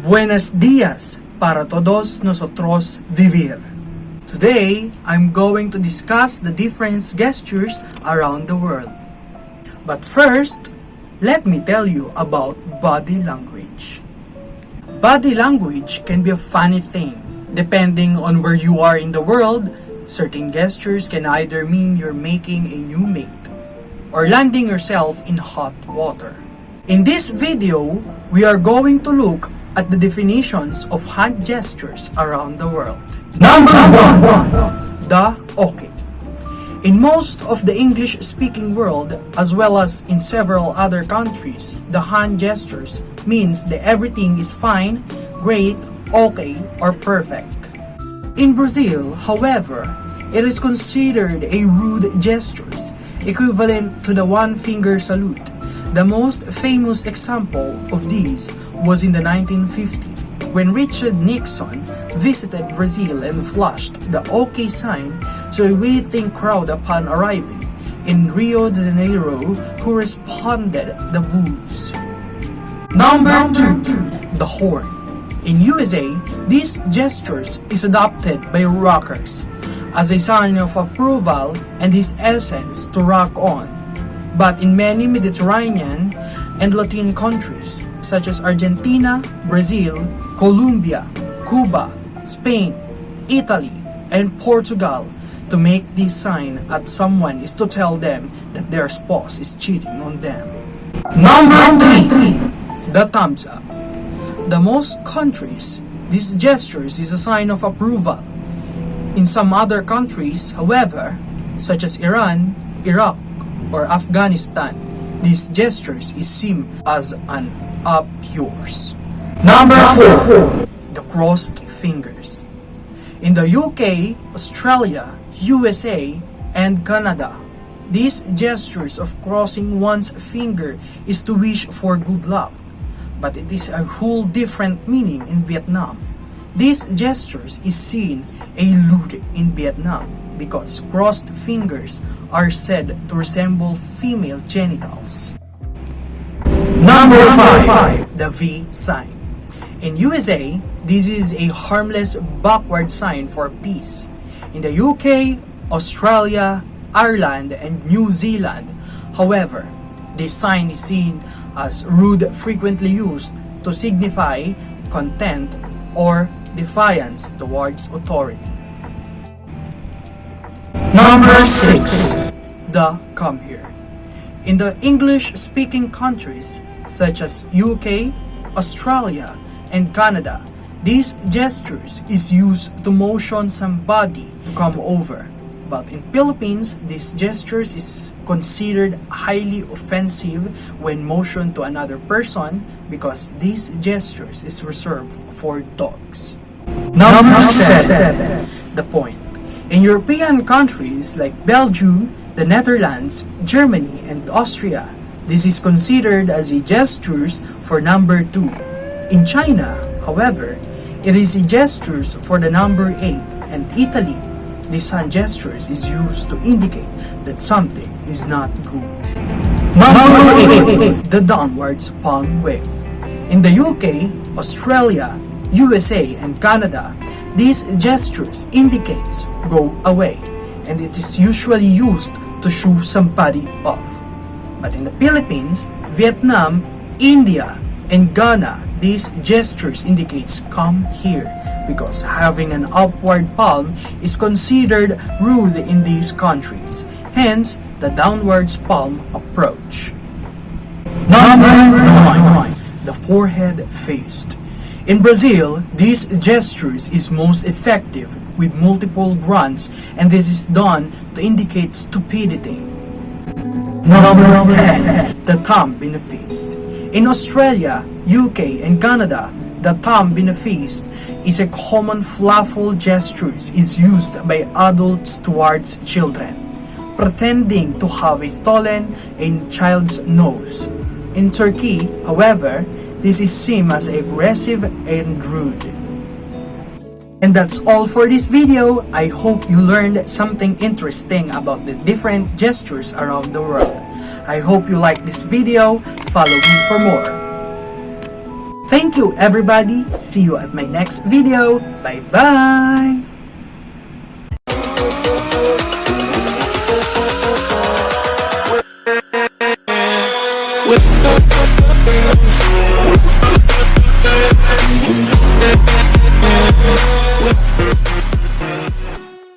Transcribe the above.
Buenos días para todos nosotros vivir. Today, I'm going to discuss the different gestures around the world. But first, let me tell you about body language. Body language can be a funny thing. Depending on where you are in the world, certain gestures can either mean you're making a new mate or landing yourself in hot water. In this video, we are going to look at the definitions of hand gestures around the world. Number 1. The okay. In most of the English-speaking world, as well as in several other countries, the hand gestures means that everything is fine, great, okay, or perfect. In Brazil, however, it is considered a rude gesture, equivalent to the one-finger salute. The most famous example of these was in the 1950s, when Richard Nixon visited Brazil and flashed the OK sign to a waiting crowd upon arriving in Rio de Janeiro, who responded the boos. Number 2. The horn. In USA, this gesture is adopted by rockers as a sign of approval and its essence to rock on. But in many Mediterranean and Latin countries, such as Argentina, Brazil, Colombia, Cuba, Spain, Italy, and Portugal, to make this sign at someone is to tell them that their spouse is cheating on them. Number 3. The thumbs up. The most countries, this gesture is a sign of approval. In some other countries, however, such as Iran, Iraq, or Afghanistan, these gestures is seen as an up yours. Number 4. The crossed fingers. In the UK, Australia, USA, and Canada, these gestures of crossing one's finger is to wish for good luck. But it is a whole different meaning in Vietnam. These gestures is seen a lewd in Vietnam because crossed fingers are said to resemble female genitals. Number 5. The V sign. In USA, this is a harmless backward sign for peace. In the UK, Australia, Ireland, and New Zealand, however, this sign is seen as rude, frequently used to signify contempt or defiance towards authority. Number 6. The come here. In the English-speaking countries such as UK, Australia, and Canada, these gestures is used to motion somebody to come over. But in Philippines, these gestures is considered highly offensive when motioned to another person because these gestures is reserved for dogs. Number 7. The point. In European countries like Belgium, the Netherlands, Germany, and Austria, this is considered as a gestures for number 2. In China, however, it is a gestures for the number 8, and Italy, this hand gestures is used to indicate that something is not good. Number 8. The downwards palm wave. In the UK, Australia, USA, and Canada, these gestures indicates go away, and it is usually used to shoo somebody off. But in the Philippines, Vietnam, India, and Ghana, these gestures indicates come here because having an upward palm is considered rude in these countries. Hence, the downwards palm approach. Number 9. The forehead faced. In Brazil, these gestures is most effective with multiple grunts, and this is done to indicate stupidity. Number 10. The thumb in the fist. In Australia, UK, and Canada, the thumb in the fist is a common playful gesture is used by adults towards children, pretending to have stolen a child's nose. In Turkey, however, this is seen as aggressive and rude. And that's all for this video. I hope you learned something interesting about the different gestures around the world. I hope you like this video. Follow me for more. Thank you everybody. See you at my next video. Bye bye.